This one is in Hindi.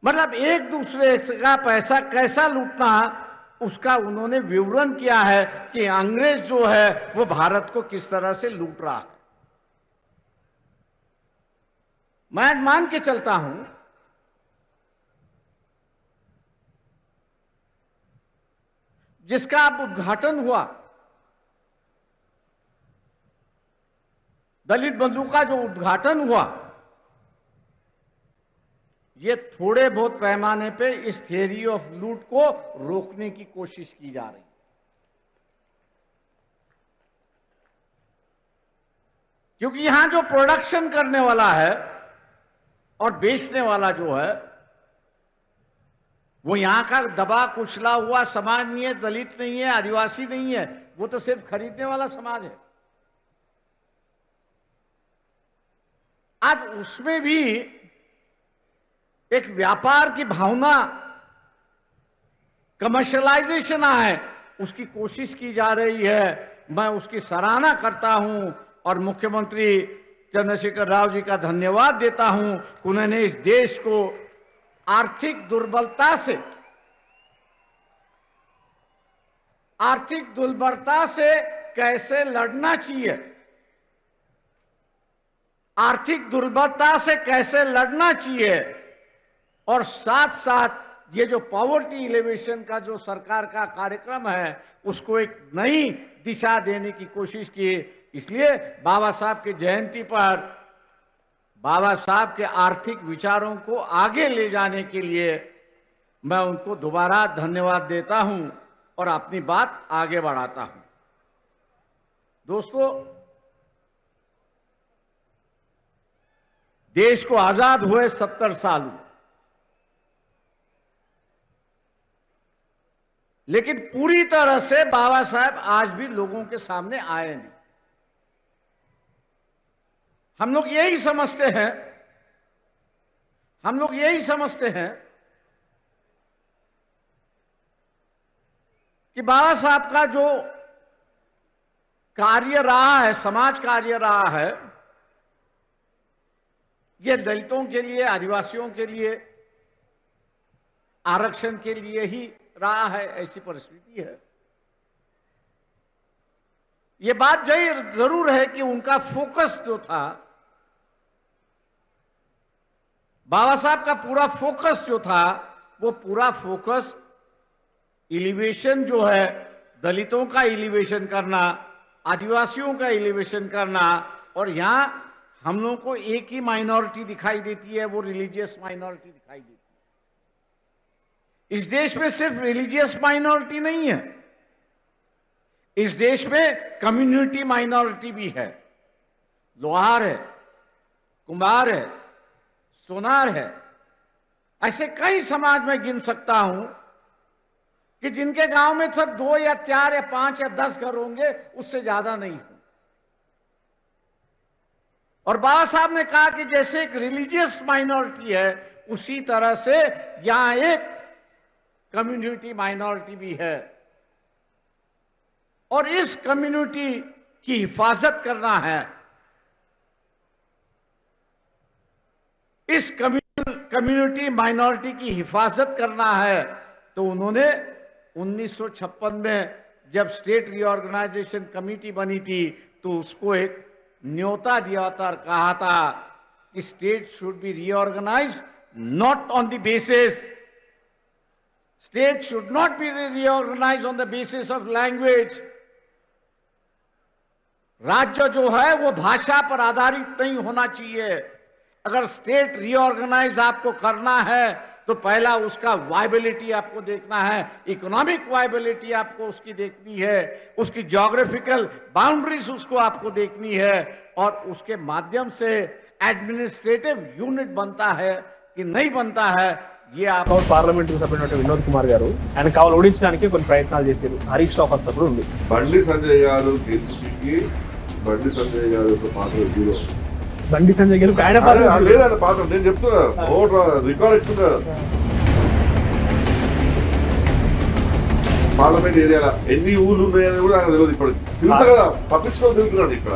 मतलब एक दूसरे का पैसा कैसा लूटना, उसका उन्होंने विवरण किया है कि अंग्रेज जो है वो भारत को किस तरह से लूट रहा है। मैं मान के चलता हूं जिसका अब उद्घाटन हुआ, दलित बंधु का जो उद्घाटन हुआ, ये थोड़े बहुत पैमाने पे इस थियरी ऑफ लूट को रोकने की कोशिश की जा रही है। क्योंकि यहां जो प्रोडक्शन करने वाला है और बेचने वाला जो है वो यहां का दबा कुचला हुआ समाज नहीं है, दलित नहीं है, आदिवासी नहीं है, वो तो सिर्फ खरीदने वाला समाज है। आज उसमें भी एक व्यापार की भावना, कमर्शियलाइजेशन है, उसकी कोशिश की जा रही है। मैं उसकी सराहना करता हूं और मुख्यमंत्री चंद्रशेखर राव जी का धन्यवाद देता हूं कि उन्होंने इस देश को आर्थिक दुर्बलता से कैसे लड़ना चाहिए, आर्थिक दुर्बलता से कैसे लड़ना चाहिए, और साथ साथ ये जो पॉवर्टी एलिवेशन का जो सरकार का कार्यक्रम है उसको एक नई दिशा देने की कोशिश की। इसलिए बाबा साहब की जयंती पर बाबा साहब के आर्थिक विचारों को आगे ले जाने के लिए मैं उनको दोबारा धन्यवाद देता हूं और अपनी बात आगे बढ़ाता हूं। दोस्तों, देश को आजाद हुए 70 साल हुए, लेकिन पूरी तरह से बाबा साहब आज भी लोगों के सामने आए नहीं। हम लोग यही समझते हैं कि बाबा साहब का जो कार्य रहा है, समाज कार्य रहा है, ये दलितों के लिए, आदिवासियों के लिए, आरक्षण के लिए ही रहा है, ऐसी परिस्थिति है। ये बात जरूर है कि उनका फोकस जो था, बाबा साहब का पूरा फोकस जो था, वो पूरा फोकस एलिवेशन जो है, दलितों का एलिवेशन करना, आदिवासियों का एलिवेशन करना, और यहां हम लोगों को एक ही माइनॉरिटी दिखाई देती है, वो रिलीजियस माइनॉरिटी दिखाई देती है। इस देश में सिर्फ रिलीजियस माइनॉरिटी नहीं है, इस देश में कम्युनिटी माइनॉरिटी भी है। लोहार है, कुम्हार है, सोनार है, ऐसे कई समाज में गिन सकता हूं कि जिनके गांव में सब 2 या 4 या 5 या 10 घर होंगे, उससे ज्यादा नहीं हो। और बाबा साहब ने कहा कि जैसे एक रिलीजियस माइनॉरिटी है, उसी तरह से यहां एक कम्युनिटी माइनॉरिटी भी है, और इस कम्युनिटी की हिफाजत करना है, इस कम्युनिटी माइनॉरिटी की हिफाजत करना है। तो उन्होंने 1956 में जब स्टेट रीऑर्गेनाइजेशन कमेटी बनी थी, तो उसको एक न्योता दिया था और कहा था कि state should be reorganised not on the basis, state should not be reorganised on the basis of language. राज्य जो है वो भाषा पर आधारित नहीं होना चाहिए। अगर स्टेट रीऑर्गेनाइज आपको करना है तो पहला उसका वायबिलिटी आपको देखना है, इकोनॉमिक वायबिलिटी आपको उसकी देखनी है, उसकी ज्योग्राफिकल बाउंड्रीज उसको आपको देखनी है, और उसके माध्यम से एडमिनिस्ट्रेटिव यूनिट बनता है कि नहीं बनता है, ये आप పార్లమెంట్ సభ్యుడు వినోద్ కుమార్ గారు ఆయన కావాలి ఓడించడానికి కొన్ని ప్రయత్నాలు చేశారు. హరీష్ రావు వస్తప్పుడు ఉంది. బండి సంజయ్ గారు కేసుకి బండి సంజయ్ గారు యొక్క పాత్ర జీరో. బండి సంజయ్ గారు ఆయన లేదన్న పాత్ర నేను చెప్తున్నా, రికార్డ్ ఇస్తున్నా. పార్లమెంట్ ఏరియాలో ఎన్ని ఊళ్ళు ఉన్నాయని కూడా ఆయన తెలియదు. ఇప్పుడు తిరుగుతా కదా, పబ్లిక్ లో తిరుగుతున్నాడు ఇక్కడ.